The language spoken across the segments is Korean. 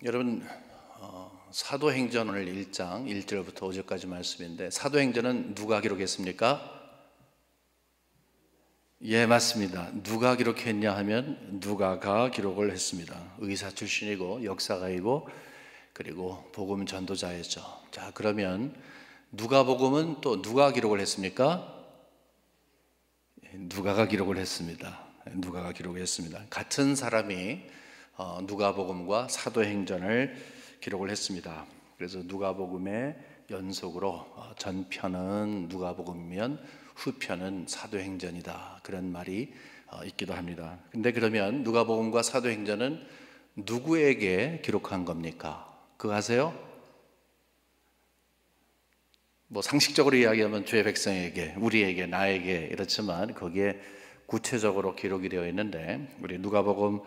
여러분, 사도행전 오늘 1장 1절부터 5절까지 말씀인데, 사도행전은 누가 기록했습니까? 예, 맞습니다. 누가 기록했냐 하면 누가가 기록을 했습니다. 의사 출신이고 역사가이고 그리고 복음 전도자였죠. 자, 그러면 누가복음은 또 누가 기록을 했습니까? 누가가 기록을 했습니다. 누가가 기록했습니다. 같은 사람이 누가복음과 사도행전을 기록을 했습니다. 그래서 누가복음의 연속으로 전편은 누가복음이면 후편은 사도행전이다, 그런 말이 있기도 합니다. 근데 그러면 누가복음과 사도행전은 누구에게 기록한 겁니까? 그거 아세요? 뭐 상식적으로 이야기하면 주의 백성에게, 우리에게, 나에게 이렇지만 거기에 구체적으로 기록이 되어 있는데, 우리 누가복음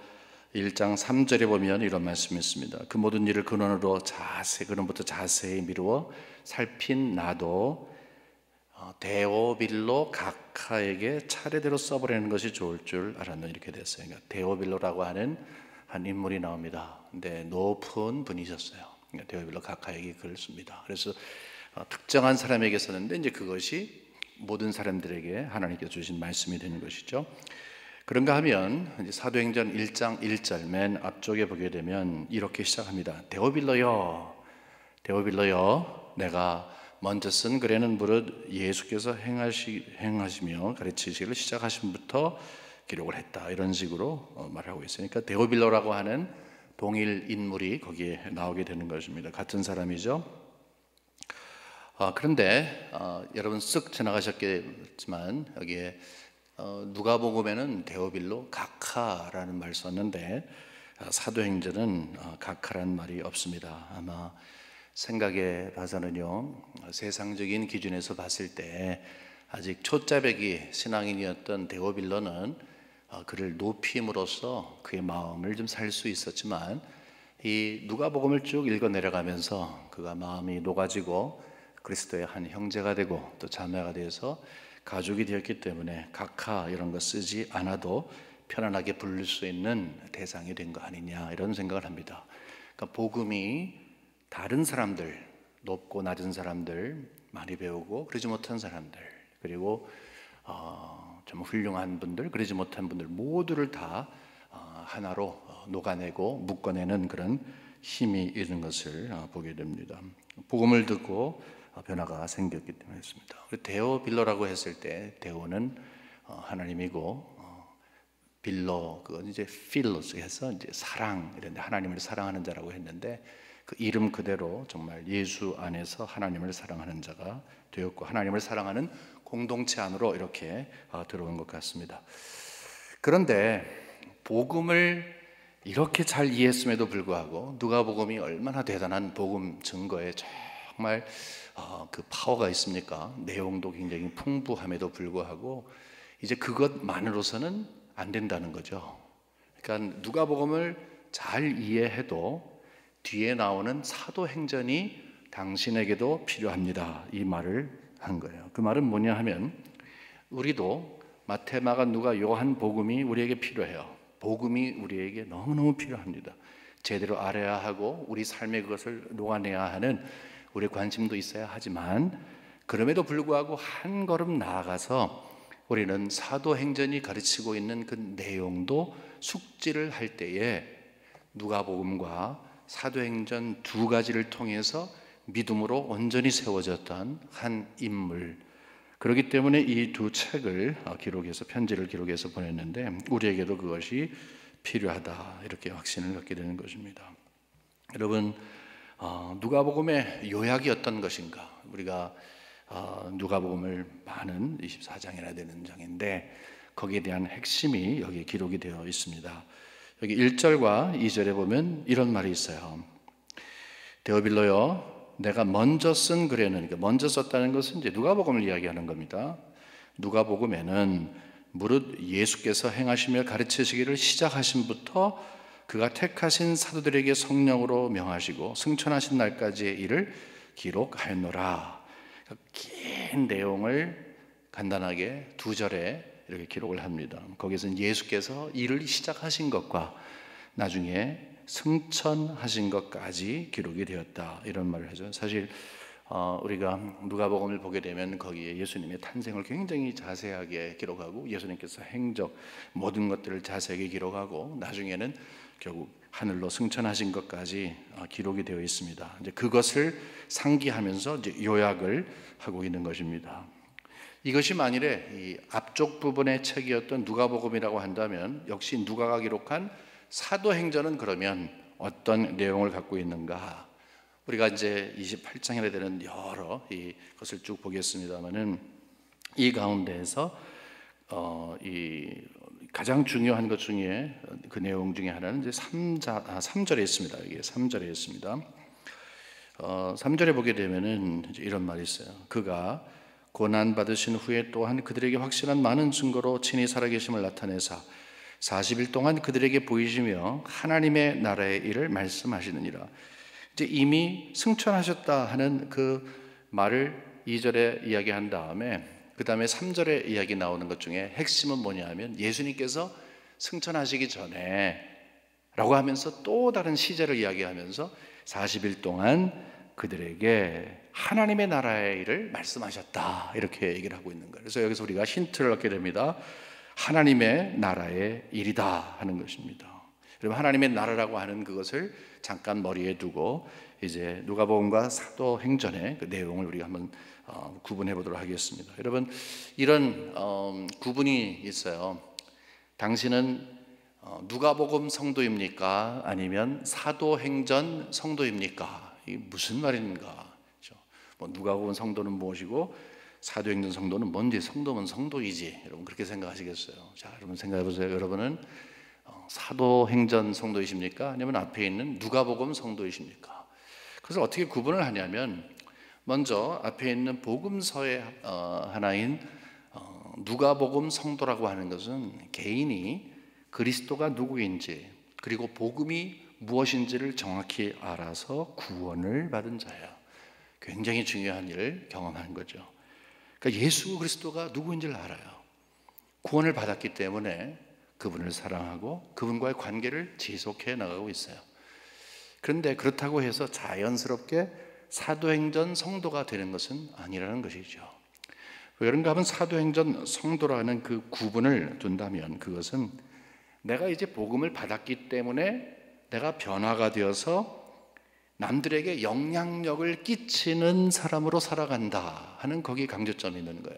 1장 3절에 보면 이런 말씀이 있습니다. 그 모든 일을 근원부터 자세히 미루어 살핀 나도 데오빌로 각하에게 차례대로 써보라는 것이 좋을 줄 알았노, 이렇게 됐어요. 그러니까 데오빌로라고 하는 한 인물이 나옵니다. 근데 높은 분이셨어요. 그러니까 데오빌로 각하에게 글을 씁니다. 그래서 특정한 사람에게 썼는데, 이제 그것이 모든 사람들에게 하나님께서 주신 말씀이 되는 것이죠. 그런가 하면 이제 사도행전 1장 1절 맨 앞쪽에 보게 되면 이렇게 시작합니다. 데오빌로여, 데오빌로여, 내가 먼저 쓴 글에는 무릇 예수께서 행하시며 가르치시기를 시작하심부터 기록을 했다, 이런 식으로 말하고 있으니까 데오빌로라고 하는 동일 인물이 거기에 나오게 되는 것입니다. 같은 사람이죠. 그런데 여러분 쓱 지나가셨겠지만 여기에 누가복음에는 데오빌로 각하라는 말을 썼는데 사도행전은 각하라는 말이 없습니다. 아마 생각에 봐서는요, 세상적인 기준에서 봤을 때 아직 초짜배기 신앙인이었던 데오빌로는 그를 높임으로써 그의 마음을 좀 살 수 있었지만, 이 누가복음을 쭉 읽어 내려가면서 그가 마음이 녹아지고 그리스도의 한 형제가 되고 또 자매가 되어서 가족이 되었기 때문에 각하 이런 거 쓰지 않아도 편안하게 부를 수 있는 대상이 된 거 아니냐, 이런 생각을 합니다. 그러니까 복음이 다른 사람들, 높고 낮은 사람들, 많이 배우고 그러지 못한 사람들, 그리고 좀 훌륭한 분들, 그러지 못한 분들 모두를 다 하나로 녹아내고 묶어내는 그런 힘이 있는 것을 보게 됩니다. 복음을 듣고 변화가 생겼기 때문에 했습니다. 데오빌로라고 했을 때 데오는 하나님이고 빌로, 그건 이제 필로스 해서 이제 사랑, 이런데 하나님을 사랑하는 자라고 했는데, 그 이름 그대로 정말 예수 안에서 하나님을 사랑하는 자가 되었고 하나님을 사랑하는 공동체 안으로 이렇게 들어온 것 같습니다. 그런데 복음을 이렇게 잘 이해했음에도 불구하고 누가복음이 얼마나 대단한 복음 증거에 정말 그 파워가 있습니까? 내용도 굉장히 풍부함에도 불구하고 이제 그것만으로서는 안 된다는 거죠. 그러니까 누가복음을 잘 이해해도 뒤에 나오는 사도행전이 당신에게도 필요합니다, 이 말을 한 거예요. 그 말은 뭐냐 하면, 우리도 마태, 마가, 누가, 요한 복음이 우리에게 필요해요. 복음이 우리에게 너무너무 필요합니다. 제대로 알아야 하고 우리 삶에 그것을 녹아내야 하는 우리의 관심도 있어야 하지만, 그럼에도 불구하고 한 걸음 나아가서 우리는 사도행전이 가르치고 있는 그 내용도 숙지를 할 때에 누가복음과 사도행전 두 가지를 통해서 믿음으로 온전히 세워졌던 한 인물, 그렇기 때문에 이 두 책을 편지를 기록해서 보냈는데 우리에게도 그것이 필요하다, 이렇게 확신을 갖게 되는 것입니다. 여러분, 누가복음의 요약이 어떤 것인가? 우리가 누가복음을 많은 24장이나 되는 장인데 거기에 대한 핵심이 여기 기록이 되어 있습니다. 여기 1절과 2절에 보면 이런 말이 있어요. 데오빌로여, 내가 먼저 쓴 글에는, 그러니까 먼저 썼다는 것은 이제 누가복음을 이야기하는 겁니다. 누가복음에는 무릇 예수께서 행하시며 가르치시기를 시작하심부터 그가 택하신 사도들에게 성령으로 명하시고 승천하신 날까지의 일을 기록하였노라. 긴 내용을 간단하게 두 절에 이렇게 기록을 합니다. 거기서는 예수께서 일을 시작하신 것과 나중에 승천하신 것까지 기록이 되었다, 이런 말을 하죠. 사실 우리가 누가복음을 보게 되면 거기에 예수님의 탄생을 굉장히 자세하게 기록하고 예수님께서 행적 모든 것들을 자세하게 기록하고 나중에는 결국 하늘로 승천하신 것까지 기록이 되어 있습니다. 이제 그것을 상기하면서 이제 요약을 하고 있는 것입니다. 이것이 만일에 이 앞쪽 부분의 책이었던 누가복음이라고 한다면 역시 누가가 기록한 사도행전은 그러면 어떤 내용을 갖고 있는가? 우리가 이제 28장에 되는 여러 것을 쭉 보겠습니다만은 이 가운데에서 이 가장 중요한 것 중에 그 내용 중에 하나는 이제 3절에 있습니다. 이게 3절에 있습니다. 3절에 보게 되면은 이제 이런 말이 있어요. 그가 고난 받으신 후에 또한 그들에게 확실한 많은 증거로 친히 살아계심을 나타내사 40일 동안 그들에게 보이시며 하나님의 나라의 일을 말씀하시느니라. 이제 이미 승천하셨다 하는 그 말을 2절에 이야기한 다음에 그 다음에 3절에 이야기 나오는 것 중에 핵심은 뭐냐 하면 예수님께서 승천하시기 전에 라고 하면서 또 다른 시제를 이야기하면서 40일 동안 그들에게 하나님의 나라의 일을 말씀하셨다, 이렇게 얘기를 하고 있는 거예요. 그래서 여기서 우리가 힌트를 얻게 됩니다. 하나님의 나라의 일이다 하는 것입니다. 그럼 하나님의 나라라고 하는 그것을 잠깐 머리에 두고 이제 누가복음과 사도행전의 그 내용을 우리가 한번 구분해 보도록 하겠습니다. 여러분, 이런 구분이 있어요. 당신은 누가복음 성도입니까? 아니면 사도행전 성도입니까? 이게 무슨 말인가? 뭐 누가복음 성도는 무엇이고 사도행전 성도는 뭔지, 성도면 성도이지, 여러분 그렇게 생각하시겠어요? 자, 여러분 생각해 보세요. 여러분은 사도행전 성도이십니까? 아니면 앞에 있는 누가복음 성도이십니까? 그래서 어떻게 구분을 하냐면 먼저 앞에 있는 복음서의 하나인 누가복음 성도라고 하는 것은 개인이 그리스도가 누구인지 그리고 복음이 무엇인지를 정확히 알아서 구원을 받은 자예요. 굉장히 중요한 일을 경험한 거죠. 그러니까 예수 그리스도가 누구인지를 알아요. 구원을 받았기 때문에 그분을 사랑하고 그분과의 관계를 지속해 나가고 있어요. 그런데 그렇다고 해서 자연스럽게 사도행전 성도가 되는 것은 아니라는 것이죠. 그런가 하면 사도행전 성도라는 그 구분을 둔다면 그것은 내가 이제 복음을 받았기 때문에 내가 변화가 되어서 남들에게 영향력을 끼치는 사람으로 살아간다 하는 거기에 강조점이 있는 거예요.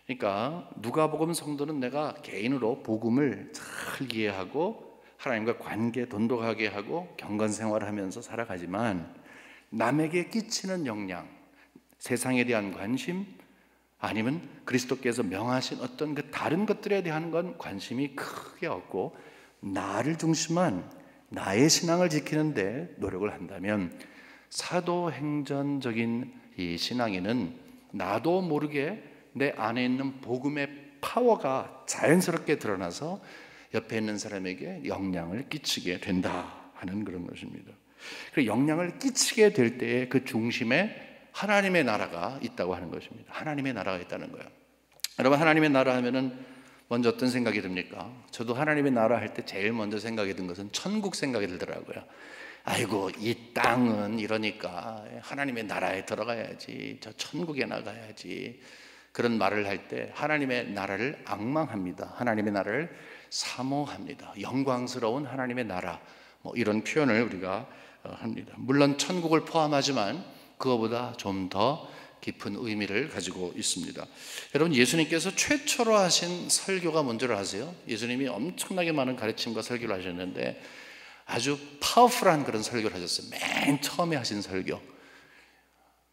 그러니까 누가복음 성도는 내가 개인으로 복음을 잘 이해하고 하나님과 관계 돈독하게 하고 경건 생활을 하면서 살아가지만 남에게 끼치는 영향, 세상에 대한 관심 아니면 그리스도께서 명하신 어떤 그 다른 것들에 대한 건 관심이 크게 없고 나를 중심한 나의 신앙을 지키는데 노력을 한다면 사도행전적인 이 신앙인은 나도 모르게 내 안에 있는 복음의 파워가 자연스럽게 드러나서 옆에 있는 사람에게 영향을 끼치게 된다 하는 그런 것입니다. 그리고 영향을 끼치게 될 때에 그 중심에 하나님의 나라가 있다고 하는 것입니다. 하나님의 나라가 있다는 거예요. 여러분, 하나님의 나라 하면은 먼저 어떤 생각이 듭니까? 저도 하나님의 나라 할 때 제일 먼저 생각이 든 것은 천국 생각이 들더라고요. 아이고, 이 땅은 이러니까 하나님의 나라에 들어가야지, 저 천국에 나가야지, 그런 말을 할 때 하나님의 나라를 앙망합니다. 하나님의 나라를 사모합니다. 영광스러운 하나님의 나라, 뭐 이런 표현을 우리가 합니다. 물론 천국을 포함하지만 그거보다 좀 더 깊은 의미를 가지고 있습니다. 여러분, 예수님께서 최초로 하신 설교가 뭔지를 아세요? 예수님이 엄청나게 많은 가르침과 설교를 하셨는데 아주 파워풀한 그런 설교를 하셨어요. 맨 처음에 하신 설교,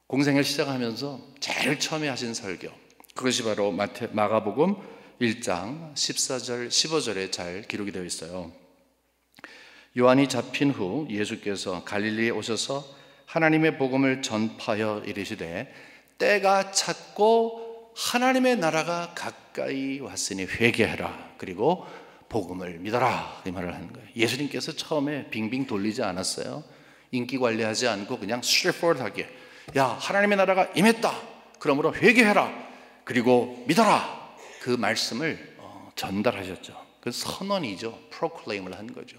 공생을 시작하면서 제일 처음에 하신 설교, 그것이 바로 마가복음 1장 14절 15절에 잘 기록이 되어 있어요. 요한이 잡힌 후 예수께서 갈릴리에 오셔서 하나님의 복음을 전파하여 이르시되 때가 찼고 하나님의 나라가 가까이 왔으니 회개하라, 그리고 복음을 믿어라, 이 말을 하는 거예요. 예수님께서 처음에 빙빙 돌리지 않았어요. 인기 관리하지 않고 그냥 straightforward하게, 야, 하나님의 나라가 임했다, 그러므로 회개해라, 그리고 믿어라, 그 말씀을 전달하셨죠. 그 선언이죠. proclaim을 한 거죠.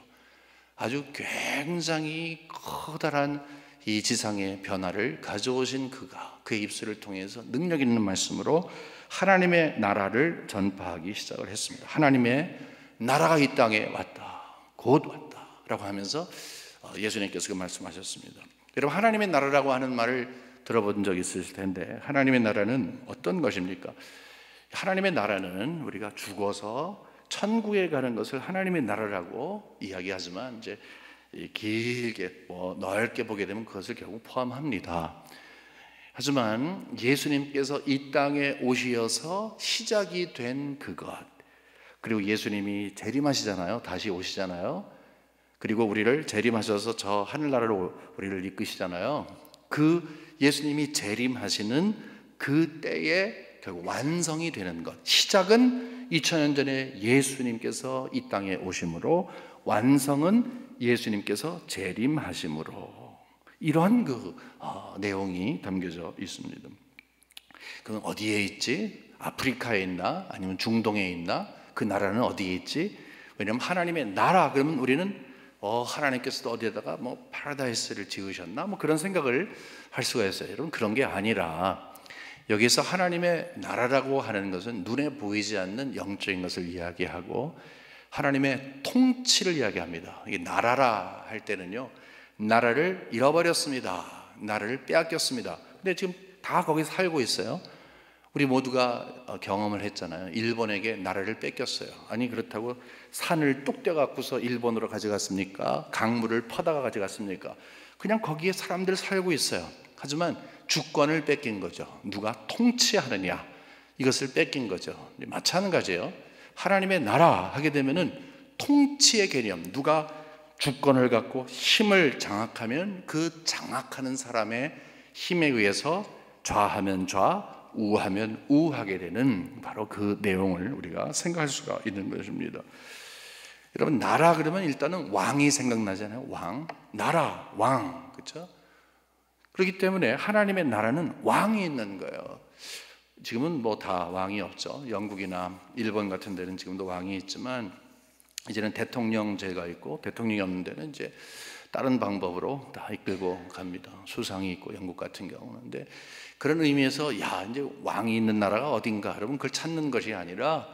아주 굉장히 커다란 이 지상의 변화를 가져오신 그가 그의 입술을 통해서 능력 있는 말씀으로 하나님의 나라를 전파하기 시작을 했습니다. 하나님의 나라가 이 땅에 왔다, 곧 왔다 라고 하면서 예수님께서 그 말씀하셨습니다. 여러분, 하나님의 나라라고 하는 말을 들어본 적 있으실 텐데, 하나님의 나라는 어떤 것입니까? 하나님의 나라는 우리가 죽어서 천국에 가는 것을 하나님의 나라라고 이야기하지만, 이제 길게 넓게 보게 되면 그것을 결국 포함합니다. 하지만 예수님께서 이 땅에 오셔서 시작이 된 그것, 그리고 예수님이 재림하시잖아요. 다시 오시잖아요. 그리고 우리를 재림하셔서 저 하늘나라로 우리를 이끄시잖아요. 그 예수님이 재림하시는 그 때에 결국 완성이 되는 것, 시작은 2000년 전에 예수님께서 이 땅에 오심으로, 완성은 예수님께서 재림하심으로, 이러한 내용이 담겨져 있습니다. 그건 어디에 있지? 아프리카에 있나? 아니면 중동에 있나? 그 나라는 어디에 있지? 왜냐하면 하나님의 나라 그러면 우리는 하나님께서도 어디에다가 파라다이스를 지으셨나? 그런 생각을 할 수가 있어요. 여러분, 그런 게 아니라 여기서 하나님의 나라라고 하는 것은 눈에 보이지 않는 영적인 것을 이야기하고 하나님의 통치를 이야기합니다. 이게 나라라 할 때는요, 나라를 잃어버렸습니다. 나라를 빼앗겼습니다. 근데 지금 다 거기 살고 있어요. 우리 모두가 경험을 했잖아요. 일본에게 나라를 뺏겼어요. 아니, 그렇다고 산을 뚝 떼갖고서 일본으로 가져갔습니까? 강물을 퍼다가 가져갔습니까? 그냥 거기에 사람들 살고 있어요. 하지만 주권을 뺏긴 거죠. 누가 통치하느냐, 이것을 뺏긴 거죠. 마찬가지예요. 하나님의 나라 하게 되면은 통치의 개념, 누가 주권을 갖고 힘을 장악하면 그 장악하는 사람의 힘에 의해서 좌하면 좌, 우하면 우하게 되는 바로 그 내용을 우리가 생각할 수가 있는 것입니다. 여러분, 나라 그러면 일단은 왕이 생각나잖아요. 왕, 나라, 왕, 그렇죠? 그렇기 때문에 하나님의 나라는 왕이 있는 거예요. 지금은 다 왕이 없죠. 영국이나 일본 같은 데는 지금도 왕이 있지만 이제는 대통령제가 있고, 대통령이 없는 데는 이제 다른 방법으로 다 이끌고 갑니다. 수상이 있고, 영국 같은 경우는. 근데 그런 의미에서 이제 왕이 있는 나라가 어딘가, 여러분, 그걸 찾는 것이 아니라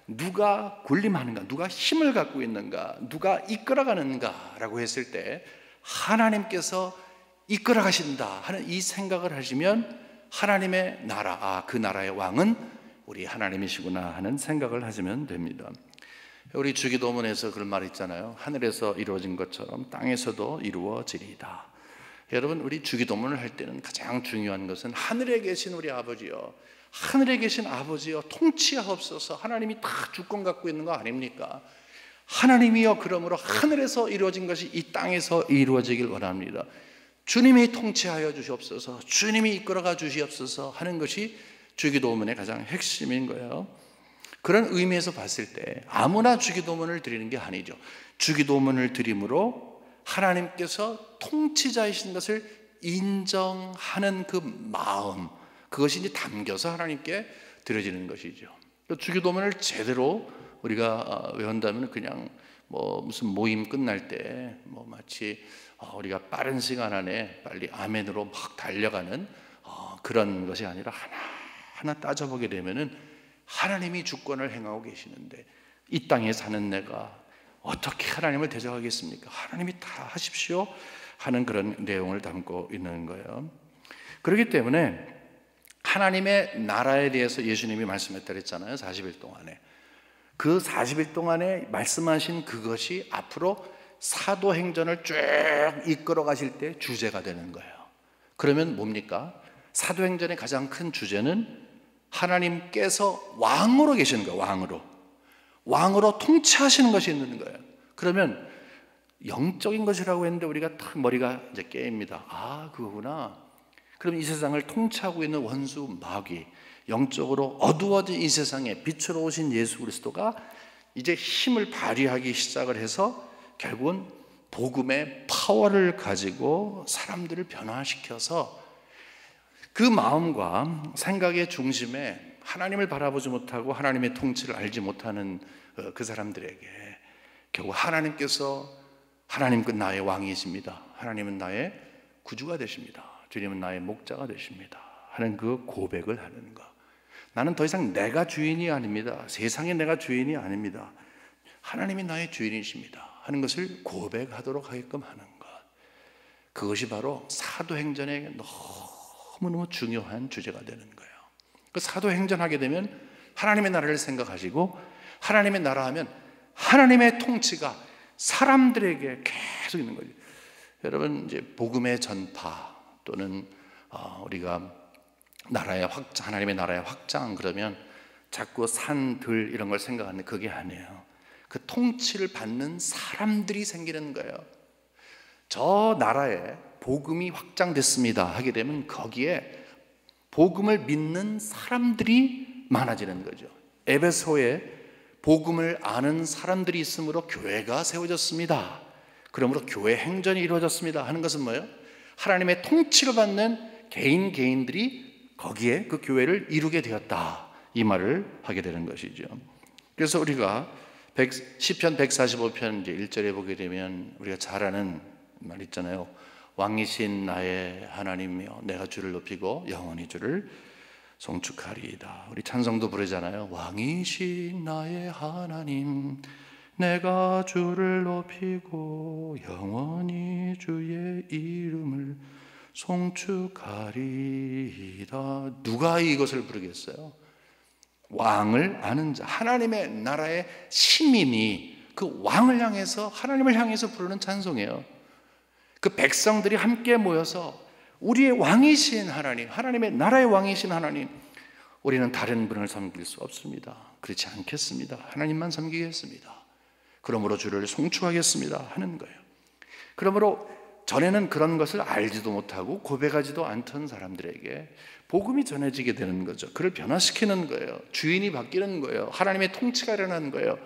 누가 군림하는가, 누가 힘을 갖고 있는가, 누가 이끌어가는가라고 했을 때 하나님께서 이끌어 가신다 하는 이 생각을 하시면 하나님의 나라, 그 나라의 왕은 우리 하나님이시구나 하는 생각을 하시면 됩니다. 우리 주기도문에서 그런 말 있잖아요. 하늘에서 이루어진 것처럼 땅에서도 이루어지리이다. 여러분, 우리 주기도문을 할 때는 가장 중요한 것은 하늘에 계신 우리 아버지요, 하늘에 계신 아버지요, 통치하옵소서. 하나님이 다 주권 갖고 있는 거 아닙니까? 하나님이여, 그러므로 하늘에서 이루어진 것이 이 땅에서 이루어지길 원합니다. 주님이 통치하여 주시옵소서, 주님이 이끌어가 주시옵소서 하는 것이 주기도문의 가장 핵심인 거예요. 그런 의미에서 봤을 때 아무나 주기도문을 드리는 게 아니죠. 주기도문을 드림으로 하나님께서 통치자이신 것을 인정하는 그 마음, 그것이 이제 담겨서 하나님께 드려지는 것이죠. 주기도문을 제대로 우리가 외운다면 그냥 무슨 모임 끝날 때 마치 우리가 빠른 시간 안에 빨리 아멘으로 막 달려가는 그런 것이 아니라 하나하나 따져보게 되면은 하나님이 주권을 행하고 계시는데 이 땅에 사는 내가 어떻게 하나님을 대적하겠습니까? 하나님이 다 하십시오 하는 그런 내용을 담고 있는 거예요. 그렇기 때문에 하나님의 나라에 대해서 예수님이 말씀했다 그랬잖아요. 40일 동안에. 그 40일 동안에 말씀하신 그것이 앞으로 사도행전을 쭉 이끌어 가실 때 주제가 되는 거예요. 그러면 뭡니까? 사도행전의 가장 큰 주제는 하나님께서 왕으로 계시는 거예요. 왕으로 통치하시는 것이 있는 거예요. 그러면 영적인 것이라고 했는데 우리가 딱 머리가 이제 깨입니다. 그거구나. 그럼 이 세상을 통치하고 있는 원수 마귀, 영적으로 어두워진 이 세상에 빛으로 오신 예수 그리스도가 이제 힘을 발휘하기 시작을 해서 결국은 복음의 파워를 가지고 사람들을 변화시켜서 그 마음과 생각의 중심에 하나님을 바라보지 못하고 하나님의 통치를 알지 못하는 그 사람들에게 결국 하나님께서 하나님은 나의 왕이십니다. 하나님은 나의 구주가 되십니다. 주님은 나의 목자가 되십니다 하는 그 고백을 하는 것. 나는 더 이상 내가 주인이 아닙니다. 세상에 내가 주인이 아닙니다. 하나님이 나의 주인이십니다 하는 것을 고백하도록 하게끔 하는 것. 그것이 바로 사도행전의 너무너무 중요한 주제가 되는 거예요. 그 사도행전 하게 되면 하나님의 나라를 생각하시고, 하나님의 나라 하면 하나님의 통치가 사람들에게 계속 있는 거죠. 여러분, 이제 복음의 전파 또는 우리가 나라의 확장, 하나님의 나라의 확장 그러면 자꾸 산들 이런 걸 생각하는데 그게 아니에요. 그 통치를 받는 사람들이 생기는 거예요. 저 나라에 복음이 확장됐습니다 하게 되면 거기에 복음을 믿는 사람들이 많아지는 거죠. 에베소에 복음을 아는 사람들이 있으므로 교회가 세워졌습니다. 그러므로 교회 행전이 이루어졌습니다 하는 것은 뭐예요? 하나님의 통치를 받는 개인들이 거기에 그 교회를 이루게 되었다, 이 말을 하게 되는 것이죠. 그래서 우리가 시편 145편 이제 1절에 보게 되면 우리가 잘 아는 말 있잖아요. 왕이신 나의 하나님이여 내가 주를 높이고 영원히 주를 송축하리이다. 우리 찬송도 부르잖아요. 왕이신 나의 하나님 내가 주를 높이고 영원히 주의 이름을 송축하리이다. 누가 이것을 부르겠어요? 왕을 아는 자, 하나님의 나라의 시민이 그 왕을 향해서, 하나님을 향해서 부르는 찬송이에요. 그 백성들이 함께 모여서 우리의 왕이신 하나님, 하나님의 나라의 왕이신 하나님, 우리는 다른 분을 섬길 수 없습니다. 그렇지 않겠습니다. 하나님만 섬기겠습니다. 그러므로 주를 송축하겠습니다 하는 거예요. 그러므로 전에는 그런 것을 알지도 못하고 고백하지도 않던 사람들에게 복음이 전해지게 되는 거죠. 그를 변화시키는 거예요. 주인이 바뀌는 거예요. 하나님의 통치가 일어나는 거예요.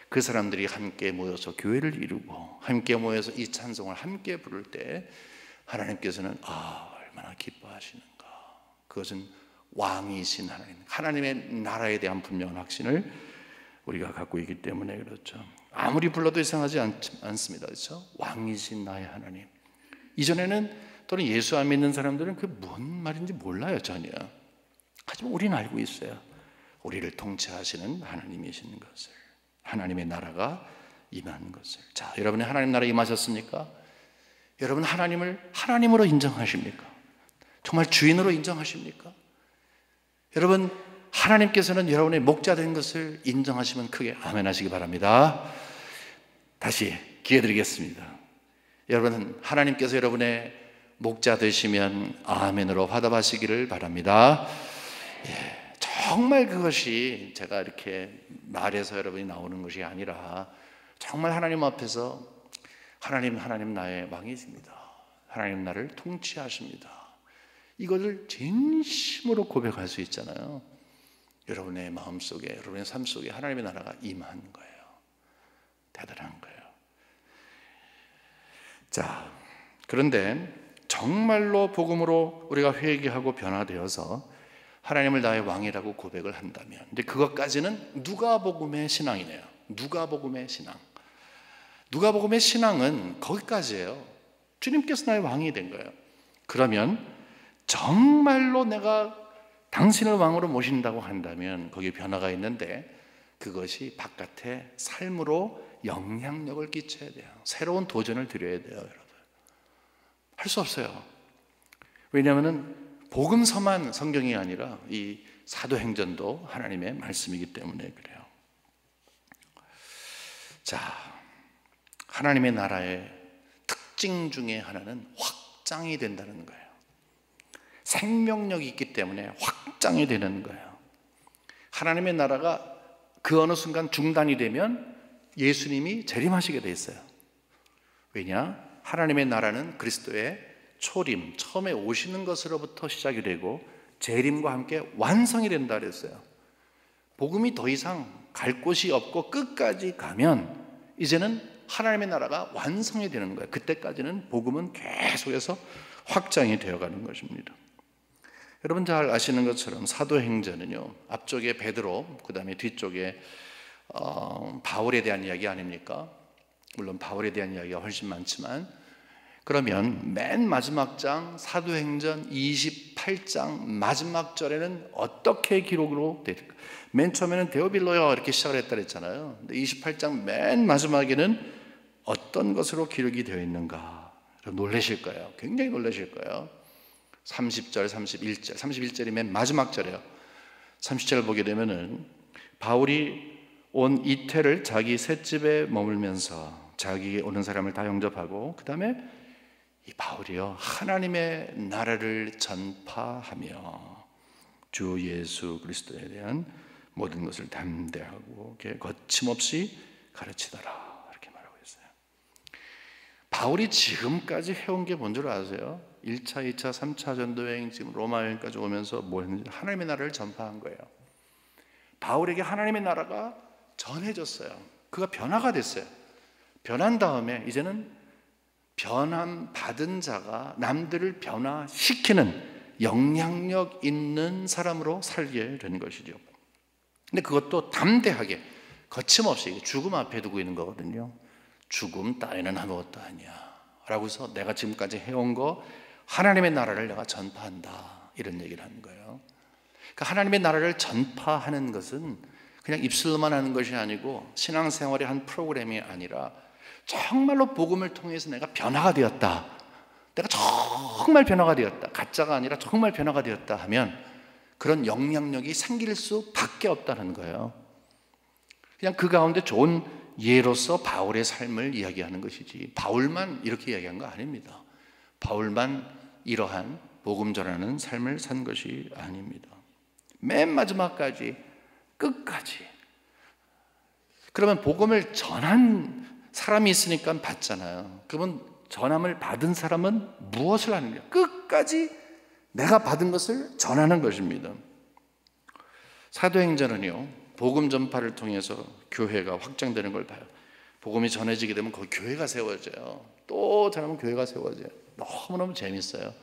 그 사람들이 함께 모여서 교회를 이루고 함께 모여서 이 찬송을 함께 부를 때 하나님께서는 얼마나 기뻐하시는가. 그것은 왕이신 하나님, 하나님의 나라에 대한 분명한 확신을 우리가 갖고 있기 때문에 그렇죠. 아무리 불러도 이상하지 않습니다. 그렇죠? 왕이신 나의 하나님. 이전에는 또는 예수 안 믿는 사람들은 그게 뭔 말인지 몰라요, 전혀. 하지만 우리는 알고 있어요. 우리를 통치하시는 하나님이신 것을, 하나님의 나라가 임한 것을. 자, 여러분의 하나님 나라 임하셨습니까? 여러분 하나님을 하나님으로 인정하십니까? 정말 주인으로 인정하십니까? 여러분 하나님께서는 여러분의 목자 된 것을 인정하시면 크게 아멘 하시기 바랍니다. 다시 기회 드리겠습니다. 여러분 하나님께서 여러분의 목자 되시면 아멘으로 화답하시기를 바랍니다. 정말 그것이 제가 이렇게 말해서 여러분이 나오는 것이 아니라 정말 하나님 앞에서 하나님 나의 왕이십니다. 하나님 나를 통치하십니다. 이것을 진심으로 고백할 수 있잖아요. 여러분의 마음속에, 여러분의 삶 속에 하나님의 나라가 임한 거예요. 대단한 거예요. 자, 그런데 정말로 복음으로 우리가 회개하고 변화되어서 하나님을 나의 왕이라고 고백을 한다면, 근데 그것까지는 누가복음의 신앙이네요. 누가복음의 신앙. 누가복음의 신앙은 거기까지예요. 주님께서 나의 왕이 된 거예요. 그러면 정말로 내가 당신을 왕으로 모신다고 한다면 거기에 변화가 있는데 그것이 바깥에 삶으로 영향력을 끼쳐야 돼요. 새로운 도전을 드려야 돼요, 여러분. 할 수 없어요. 왜냐하면 복음서만 성경이 아니라 이 사도행전도 하나님의 말씀이기 때문에 그래요. 자, 하나님의 나라의 특징 중에 하나는 확장이 된다는 거예요. 생명력이 있기 때문에 확장이 되는 거예요. 하나님의 나라가 그 어느 순간 중단이 되면 예수님이 재림하시게 돼 있어요. 왜냐? 하나님의 나라는 그리스도의 초림, 처음에 오시는 것으로부터 시작이 되고 재림과 함께 완성이 된다 그랬어요. 복음이 더 이상 갈 곳이 없고 끝까지 가면 이제는 하나님의 나라가 완성이 되는 거예요. 그때까지는 복음은 계속해서 확장이 되어가는 것입니다. 여러분 잘 아시는 것처럼 사도행전은요, 앞쪽에 베드로, 그 다음에 뒤쪽에 바울에 대한 이야기 아닙니까? 물론 바울에 대한 이야기가 훨씬 많지만, 그러면 맨 마지막 장 사도행전 28장 마지막 절에는 어떻게 기록으로 될까? 맨 처음에는 데오빌로여 이렇게 시작을 했다 그랬잖아요. 근데 28장 맨 마지막에는 어떤 것으로 기록이 되어 있는가? 놀라실 거예요. 굉장히 놀라실 거예요. 30절, 31절, 31절이 맨 마지막 절이에요. 30절 보게 되면은 바울이 온 이태를 자기 셋집에 머물면서 자기에게 오는 사람을 다 영접하고, 그 다음에 이 바울이요 하나님의 나라를 전파하며 주 예수 그리스도에 대한 모든 것을 담대하고 거침없이 가르치더라, 이렇게 말하고 있어요. 바울이 지금까지 해온 게 뭔 줄 아세요? 1차, 2차, 3차 전도여행, 지금 로마 여행까지 오면서 뭐 했는지, 하나님의 나라를 전파한 거예요. 바울에게 하나님의 나라가 전해졌어요. 그가 변화가 됐어요. 변한 다음에 이제는 변함 받은 자가 남들을 변화시키는 영향력 있는 사람으로 살게 되는 것이죠. 근데 그것도 담대하게, 거침없이, 죽음 앞에 두고 있는 거거든요. 죽음 따위는 아무것도 아니야 라고 해서 내가 지금까지 해온 거, 하나님의 나라를 내가 전파한다, 이런 얘기를 하는 거예요. 그러니까 하나님의 나라를 전파하는 것은 그냥 입술로만 하는 것이 아니고 신앙생활의 한 프로그램이 아니라 정말로 복음을 통해서 내가 변화가 되었다, 내가 정말 변화가 되었다, 가짜가 아니라 정말 변화가 되었다 하면 그런 영향력이 생길 수밖에 없다는 거예요. 그냥 그 가운데 좋은 예로서 바울의 삶을 이야기하는 것이지, 바울만 이렇게 이야기한 거 아닙니다. 바울만 이러한 복음 전하는 삶을 산 것이 아닙니다. 맨 마지막까지, 끝까지. 그러면 복음을 전한 사람이 있으니까 받잖아요. 그러면 전함을 받은 사람은 무엇을 하는 거예요? 끝까지 내가 받은 것을 전하는 것입니다. 사도행전은요, 복음 전파를 통해서 교회가 확장되는 걸 봐요. 복음이 전해지게 되면 거기 교회가 세워져요. 또 잘하면 교회가 세워져요. 너무너무 재밌어요.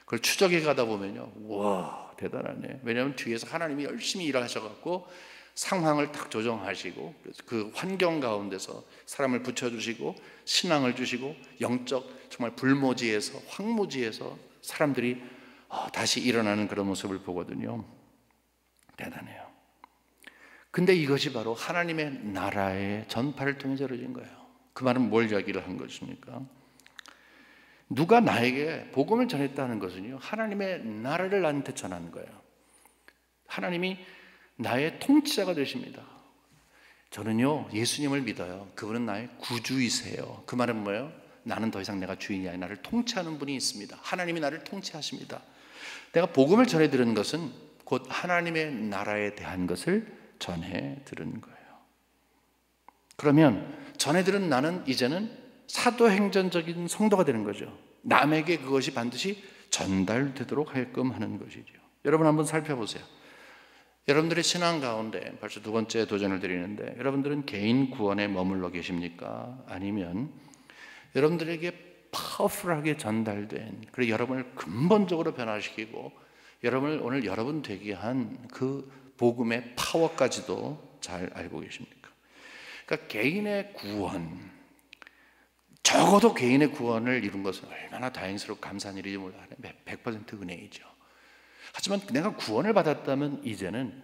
그걸 추적해 가다 보면요, 와, 대단하네. 왜냐하면 뒤에서 하나님이 열심히 일하셔갖고 상황을 딱 조정하시고, 그 환경 가운데서 사람을 붙여주시고 신앙을 주시고, 영적 정말 불모지에서, 황무지에서 사람들이 다시 일어나는 그런 모습을 보거든요. 대단해요. 근데 이것이 바로 하나님의 나라의 전파를 통해서 이루어진 거예요. 그 말은 뭘 이야기를 한 것입니까? 누가 나에게 복음을 전했다는 것은요, 하나님의 나라를 나한테 전하는 거예요. 하나님이 나의 통치자가 되십니다. 저는요 예수님을 믿어요. 그분은 나의 구주이세요. 그 말은 뭐예요? 나는 더 이상 내가 주인이 아니라 나를 통치하는 분이 있습니다. 하나님이 나를 통치하십니다. 내가 복음을 전해 들은 것은 곧 하나님의 나라에 대한 것을 전해 들은 거예요. 그러면 전해 들은 나는 이제는 사도행전적인 성도가 되는 거죠. 남에게 그것이 반드시 전달되도록 하게끔 하는 것이죠. 여러분 한번 살펴보세요. 여러분들의 신앙 가운데 벌써 두 번째 도전을 드리는데, 여러분들은 개인 구원에 머물러 계십니까? 아니면 여러분들에게 파워풀하게 전달된, 그리고 여러분을 근본적으로 변화시키고 여러분을 오늘 여러분 되게 한 그 복음의 파워까지도 잘 알고 계십니까? 그러니까 개인의 구원, 적어도 개인의 구원을 이룬 것은 얼마나 다행스럽고 감사한 일인지 몰라요. 100% 은혜이죠. 하지만 내가 구원을 받았다면 이제는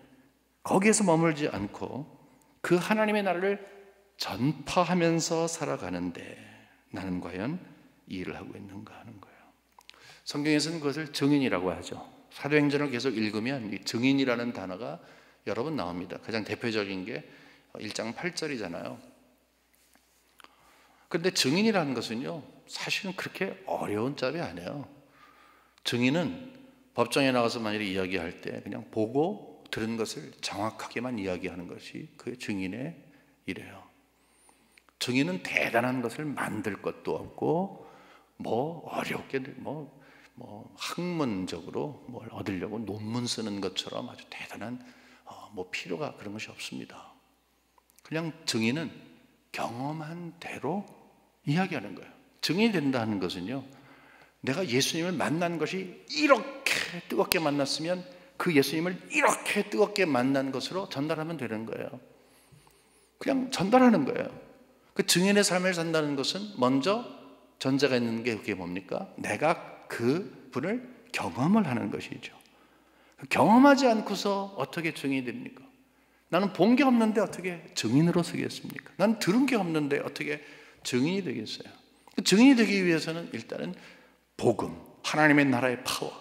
거기에서 머물지 않고 그 하나님의 나라를 전파하면서 살아가는데 나는 과연 이 일을 하고 있는가 하는 거예요. 성경에서는 그것을 증인이라고 하죠. 사도행전을 계속 읽으면 이 증인이라는 단어가 여러 번 나옵니다. 가장 대표적인 게 1장 8절이잖아요. 그런데 증인이라는 것은요, 사실은 그렇게 어려운 짭이 아니에요. 증인은 법정에 나가서 만약에 이야기할 때 그냥 보고 들은 것을 정확하게만 이야기하는 것이 그 증인의 일이에요. 증인은 대단한 것을 만들 것도 없고, 뭐 어렵게 학문적으로 뭘 얻으려고 논문 쓰는 것처럼 아주 대단한 뭐 필요가 그런 것이 없습니다. 그냥 증인은 경험한 대로 이야기하는 거예요. 증인이 된다는 것은요, 내가 예수님을 만난 것이 이렇게 뜨겁게 만났으면 그 예수님을 이렇게 뜨겁게 만난 것으로 전달하면 되는 거예요. 그냥 전달하는 거예요. 그 증인의 삶을 산다는 것은 먼저 전제가 있는 게 그게 뭡니까? 내가 그 분을 경험을 하는 것이죠. 경험하지 않고서 어떻게 증인이 됩니까? 나는 본 게 없는데 어떻게 증인으로 서겠습니까? 나는 들은 게 없는데 어떻게 증인이 되겠어요? 증인이 되기 위해서는 일단은 복음, 하나님의 나라의 파워,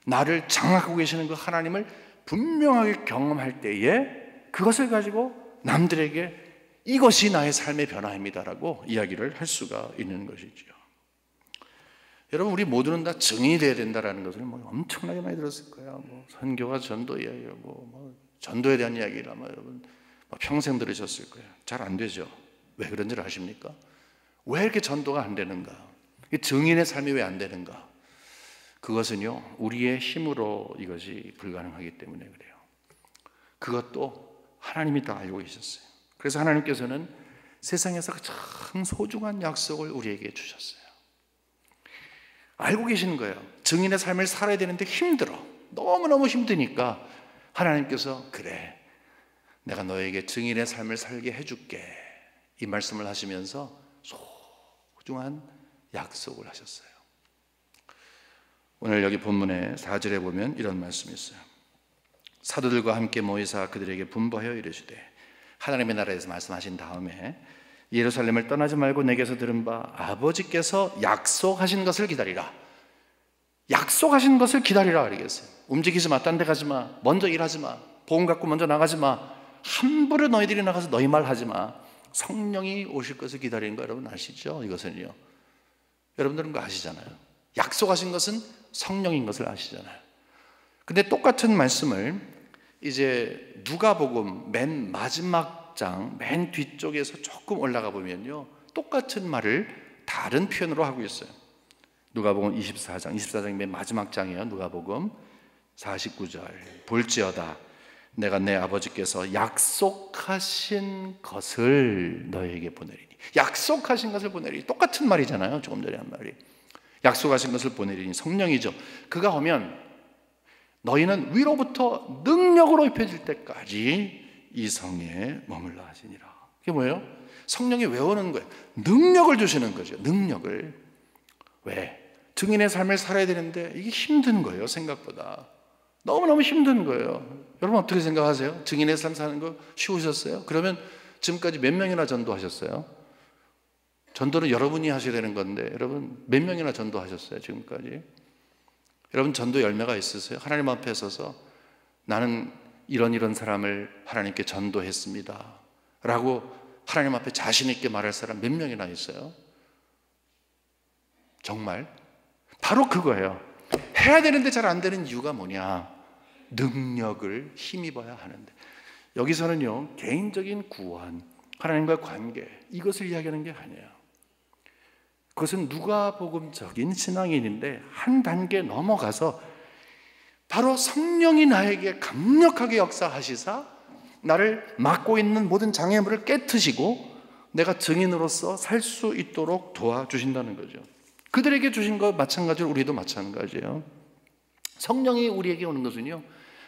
나를 장악하고 계시는 그 하나님을 분명하게 경험할 때에 그것을 가지고 남들에게 이것이 나의 삶의 변화입니다라고 이야기를 할 수가 있는 것이죠. 여러분, 우리 모두는 다 증인이 되어야 된다는 것을 엄청나게 많이 들었을 거예요. 선교와 전도 이야기하고 전도에 대한 이야기를 아마 여러분 평생 들으셨을 거예요. 잘 안 되죠. 왜 그런지 아십니까? 왜 이렇게 전도가 안 되는가? 증인의 삶이 왜 안 되는가? 그것은요, 우리의 힘으로 이것이 불가능하기 때문에 그래요. 그것도 하나님이 다 알고 계셨어요. 그래서 하나님께서는 세상에서 참 소중한 약속을 우리에게 주셨어요. 알고 계시는 거예요. 증인의 삶을 살아야 되는데 힘들어. 너무너무 힘드니까 하나님께서 그래, 내가 너에게 증인의 삶을 살게 해줄게, 이 말씀을 하시면서 소중한 약속을 하셨어요. 오늘 여기 본문의 4절에 보면 이런 말씀이 있어요. 사도들과 함께 모이사 그들에게 분부하여 이르시되, 하나님의 나라에서 말씀하신 다음에 예루살렘을 떠나지 말고 내게서 들은 바 아버지께서 약속하신 것을 기다리라. 약속하신 것을 기다리라 그러겠어요. 움직이지 마, 딴 데 가지 마, 먼저 일하지 마, 복음 갖고 먼저 나가지 마, 함부로 너희들이 나가서 너희 말 하지 마. 성령이 오실 것을 기다리는 거 여러분 아시죠? 이것은요, 여러분들은 그거 아시잖아요. 약속하신 것은 성령인 것을 아시잖아요. 근데 똑같은 말씀을 이제 누가복음 맨 마지막 장 맨 뒤쪽에서 조금 올라가 보면요, 똑같은 말을 다른 표현으로 하고 있어요. 누가복음 24장 맨 마지막 장이에요. 누가복음 49절, 볼지어다 내가 내 아버지께서 약속하신 것을 너에게 보내리니. 약속하신 것을 보내리니, 똑같은 말이잖아요. 조금 전에 한 말이. 약속하신 것을 보내리니 성령이죠. 그가 오면 너희는 위로부터 능력으로 입혀질 때까지 이 성에 머물러 하시니라. 그게 뭐예요? 성령이 왜 오는 거예요? 능력을 주시는 거죠. 능력을. 왜? 증인의 삶을 살아야 되는데 이게 힘든 거예요. 생각보다 너무너무 힘든 거예요. 여러분 어떻게 생각하세요? 증인의 삶 사는 거 쉬우셨어요? 그러면 지금까지 몇 명이나 전도하셨어요? 전도는 여러분이 하셔야 되는 건데 여러분 몇 명이나 전도하셨어요? 지금까지? 여러분 전도 열매가 있으세요? 하나님 앞에 서서 나는 이런 사람을 하나님께 전도했습니다 라고 하나님 앞에 자신 있게 말할 사람 몇 명이나 있어요? 정말? 바로 그거예요. 해야 되는데 잘 안 되는 이유가 뭐냐? 능력을 힘입어야 하는데. 여기서는요, 개인적인 구원, 하나님과의 관계, 이것을 이야기하는 게 아니에요. 그것은 누가복음적인 신앙인인데 한 단계 넘어가서 바로 성령이 나에게 강력하게 역사하시사 나를 막고 있는 모든 장애물을 깨트시고 내가 증인으로서 살 수 있도록 도와주신다는 거죠. 그들에게 주신 것 마찬가지로 우리도 마찬가지예요. 성령이 우리에게 오는 것은요,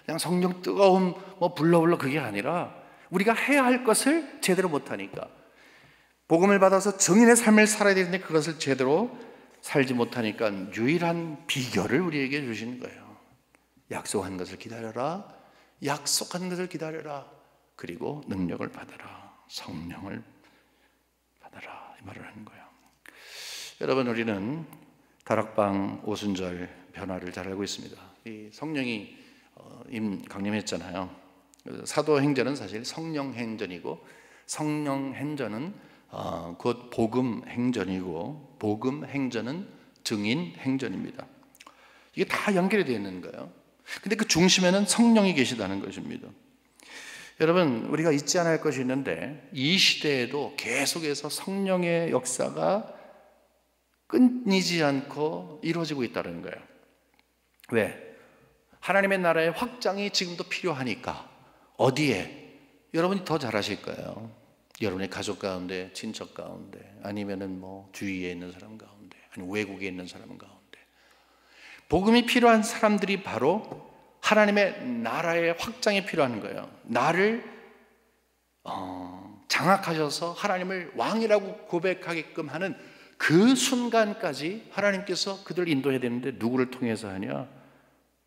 그냥 성령 뜨거움 불러 그게 아니라 우리가 해야 할 것을 제대로 못하니까, 복음을 받아서 증인의 삶을 살아야 되는데 그것을 제대로 살지 못하니까 유일한 비결을 우리에게 주시는 거예요. 약속한 것을 기다려라. 약속한 것을 기다려라. 그리고 능력을 받아라. 성령을 받아라. 이 말을 하는 거예요. 여러분, 우리는 다락방 오순절 변화를 잘 알고 있습니다. 이 성령이 강림했잖아요. 사도행전은 사실 성령행전이고, 성령행전은 곧 복음행전이고, 복음행전은 증인행전입니다. 이게 다 연결이 되어 있는 거예요. 근데 그 중심에는 성령이 계시다는 것입니다. 여러분, 우리가 잊지 않을 것이 있는데 이 시대에도 계속해서 성령의 역사가 끊이지 않고 이루어지고 있다는 거예요. 왜? 하나님의 나라의 확장이 지금도 필요하니까. 어디에? 여러분이 더 잘 아실 거예요. 여러분의 가족 가운데, 친척 가운데, 아니면은 주위에 있는 사람 가운데, 아니면 외국에 있는 사람 가운데. 복음이 필요한 사람들이 바로 하나님의 나라의 확장이 필요한 거예요. 나를 장악하셔서 하나님을 왕이라고 고백하게끔 하는 그 순간까지 하나님께서 그들을 인도해야 되는데 누구를 통해서 하냐?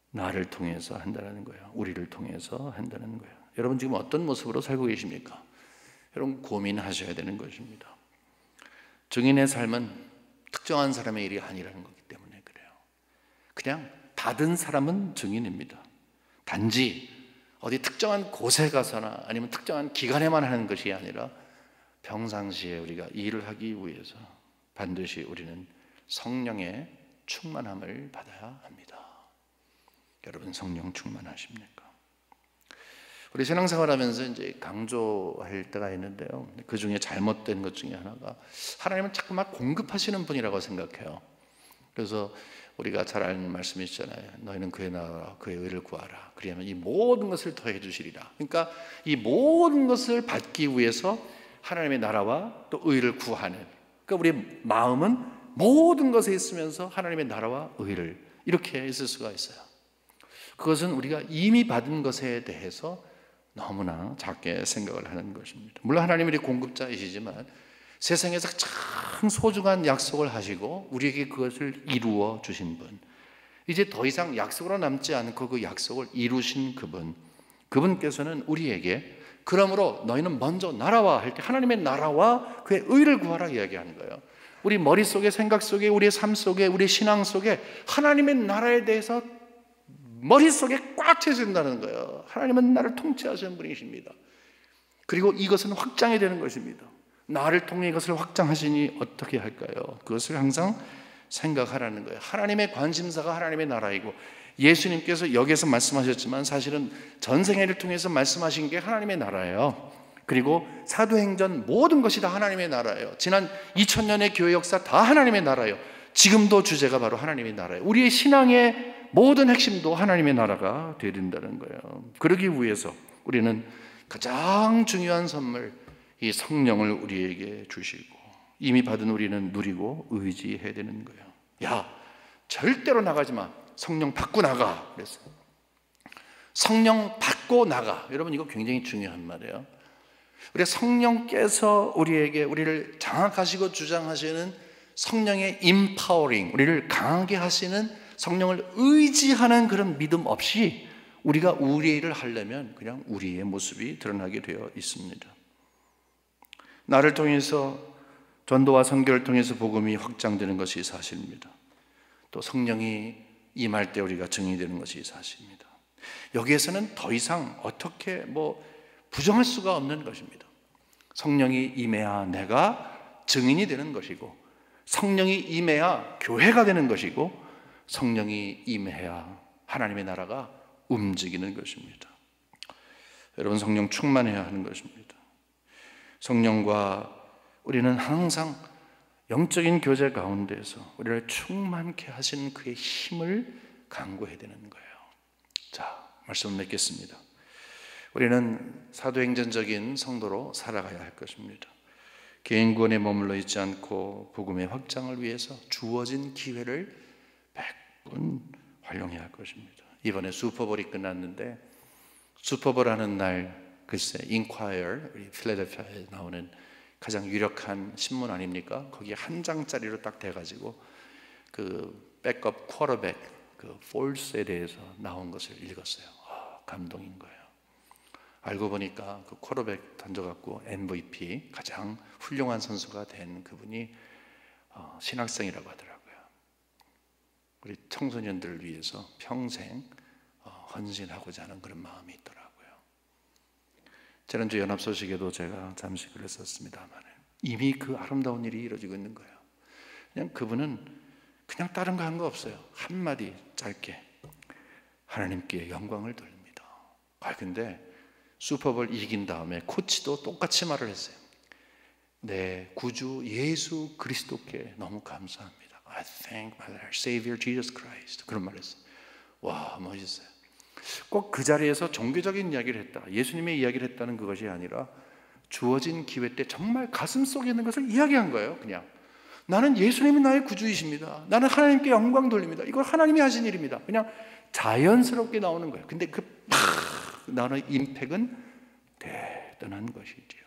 나를 통해서 한다는 거예요. 우리를 통해서 한다는 거예요. 여러분 지금 어떤 모습으로 살고 계십니까? 여러분 고민하셔야 되는 것입니다. 증인의 삶은 특정한 사람의 일이 아니라는 거기 때문에 그래요. 그냥 받은 사람은 증인입니다. 단지 어디 특정한 곳에 가서나 아니면 특정한 기간에만 하는 것이 아니라 평상시에 우리가 일을 하기 위해서 반드시 우리는 성령의 충만함을 받아야 합니다. 여러분 성령 충만하십니까? 우리 신앙생활하면서 이제 강조할 때가 있는데요. 그 중에 잘못된 것 중에 하나가 하나님은 자꾸만 공급하시는 분이라고 생각해요. 그래서 우리가 잘 아는 말씀이 있잖아요. 너희는 그의 나라와 그의 의를 구하라. 그리하면 이 모든 것을 더해 주시리라. 그러니까 이 모든 것을 받기 위해서 하나님의 나라와 또 의를 구하는, 그러니까 우리 마음은 모든 것에 있으면서 하나님의 나라와 의를 이렇게 있을 수가 있어요. 그것은 우리가 이미 받은 것에 대해서 너무나 작게 생각을 하는 것입니다. 물론 하나님이 공급자이시지만 세상에서 참 소중한 약속을 하시고 우리에게 그것을 이루어 주신 분, 이제 더 이상 약속으로 남지 않고 그 약속을 이루신 그분께서는 우리에게 그러므로 너희는 먼저 나라와 할 때 하나님의 나라와 그의 의를 구하라 이야기하는 거예요. 우리 머릿속에, 생각 속에, 우리의 삶 속에, 우리의 신앙 속에 하나님의 나라에 대해서 머릿속에 꽉 채워진다는 거예요. 하나님은 나를 통치하시는 분이십니다. 그리고 이것은 확장이 되는 것입니다. 나를 통해 이것을 확장하시니 어떻게 할까요? 그것을 항상 생각하라는 거예요. 하나님의 관심사가 하나님의 나라이고, 예수님께서 여기에서 말씀하셨지만 사실은 전생애를 통해서 말씀하신 게 하나님의 나라예요. 그리고 사도행전 모든 것이 다 하나님의 나라예요. 지난 2000년의 교회 역사 다 하나님의 나라예요. 지금도 주제가 바로 하나님의 나라예요. 우리의 신앙의 모든 핵심도 하나님의 나라가 되어야 된다는 거예요. 그러기 위해서 우리는 가장 중요한 선물, 이 성령을 우리에게 주시고 이미 받은 우리는 누리고 의지해야 되는 거예요. 야, 절대로 나가지 마. 성령 받고 나가 그랬어요. 성령 받고 나가. 여러분 이거 굉장히 중요한 말이에요. 우리 성령께서 우리를 장악하시고 주장하시는 성령의 임파워링, 우리를 강하게 하시는 성령을 의지하는 그런 믿음 없이 우리가 우리의 일을 하려면 그냥 우리의 모습이 드러나게 되어 있습니다. 나를 통해서 전도와 선교를 통해서 복음이 확장되는 것이 사실입니다. 또 성령이 임할 때 우리가 증인이 되는 것이 사실입니다. 여기에서는 더 이상 어떻게 부정할 수가 없는 것입니다. 성령이 임해야 내가 증인이 되는 것이고, 성령이 임해야 교회가 되는 것이고, 성령이 임해야 하나님의 나라가 움직이는 것입니다. 여러분 성령 충만해야 하는 것입니다. 성령과 우리는 항상 영적인 교제 가운데서 우리를 충만케 하시는 그의 힘을 간구해야 되는 거예요. 자, 말씀을 맺겠습니다. 우리는 사도행전적인 성도로 살아가야 할 것입니다. 개인 구원에 머물러 있지 않고 복음의 확장을 위해서 주어진 기회를 100분 활용해야 할 것입니다. 이번에 슈퍼볼이 끝났는데 슈퍼볼 하는 날 글쎄 인콰이어, 필라델피아에 나오는 가장 유력한 신문 아닙니까? 거기에 한 장짜리로 딱 돼가지고 그 백업 쿼터백 그 폴스에 대해서 나온 것을 읽었어요. 감동인 거예요. 알고 보니까 그 쿼터백 던져갖고 MVP 가장 훌륭한 선수가 된 그분이 신학생이라고 하더라고요. 우리 청소년들을 위해서 평생 헌신하고자 하는 그런 마음이 있더라고요. 지난주 연합소식에도 제가 잠시 글을 썼습니다만 이미 그 아름다운 일이 이루어지고 있는 거예요. 그냥 그분은 그냥 다른 거 한 거 없어요. 한마디 짧게 하나님께 영광을 돌립니다. 근데 슈퍼볼 이긴 다음에 코치도 똑같이 말을 했어요. 네, 구주 예수 그리스도께 너무 감사합니다. I thank my Savior Jesus Christ. 그런 말을 했어요. 와, 멋있어요. 꼭 그 자리에서 종교적인 이야기를 했다, 예수님의 이야기를 했다는 그것이 아니라 주어진 기회 때 정말 가슴 속에 있는 것을 이야기한 거예요. 그냥 나는 예수님이 나의 구주이십니다. 나는 하나님께 영광 돌립니다. 이건 하나님이 하신 일입니다. 그냥 자연스럽게 나오는 거예요. 근데 그 나는 임팩은 대단한 것이지요.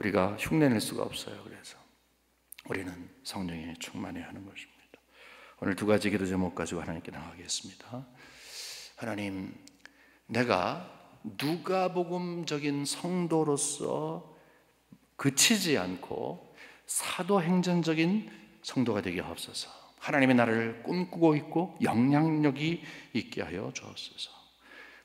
우리가 흉내낼 수가 없어요. 그래서 우리는 성령에 충만해야 하는 것입니다. 오늘 두 가지 기도 제목 가지고 하나님께 나가겠습니다. 하나님, 내가 누가복음적인 성도로서 그치지 않고 사도행전적인 성도가 되게 하옵소서. 하나님의 나라를 꿈꾸고 있고 영향력이 있게 하여 주옵소서.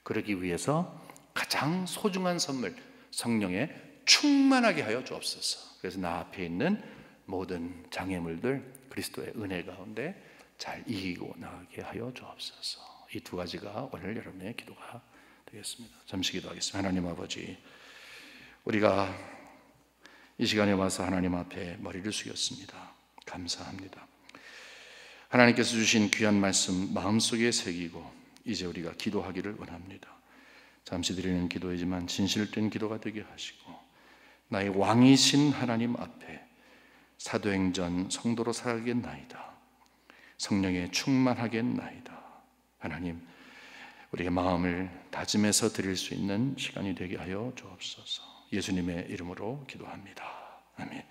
그러기 위해서 가장 소중한 선물, 성령에 충만하게 하여 주옵소서. 그래서 나 앞에 있는 모든 장애물들 그리스도의 은혜 가운데 잘 이기고 나가게 하여 주옵소서. 이 두 가지가 오늘 여러분의 기도가 되겠습니다. 잠시 기도하겠습니다. 하나님 아버지, 우리가 이 시간에 와서 하나님 앞에 머리를 숙였습니다. 감사합니다. 하나님께서 주신 귀한 말씀 마음속에 새기고 이제 우리가 기도하기를 원합니다. 잠시 드리는 기도이지만 진실된 기도가 되게 하시고 나의 왕이신 하나님 앞에 사도행전 성도로 살겠나이다. 성령에 충만하겠나이다. 하나님, 우리의 마음을 다짐해서 드릴 수 있는 시간이 되게 하여 주옵소서. 예수님의 이름으로 기도합니다. 아멘.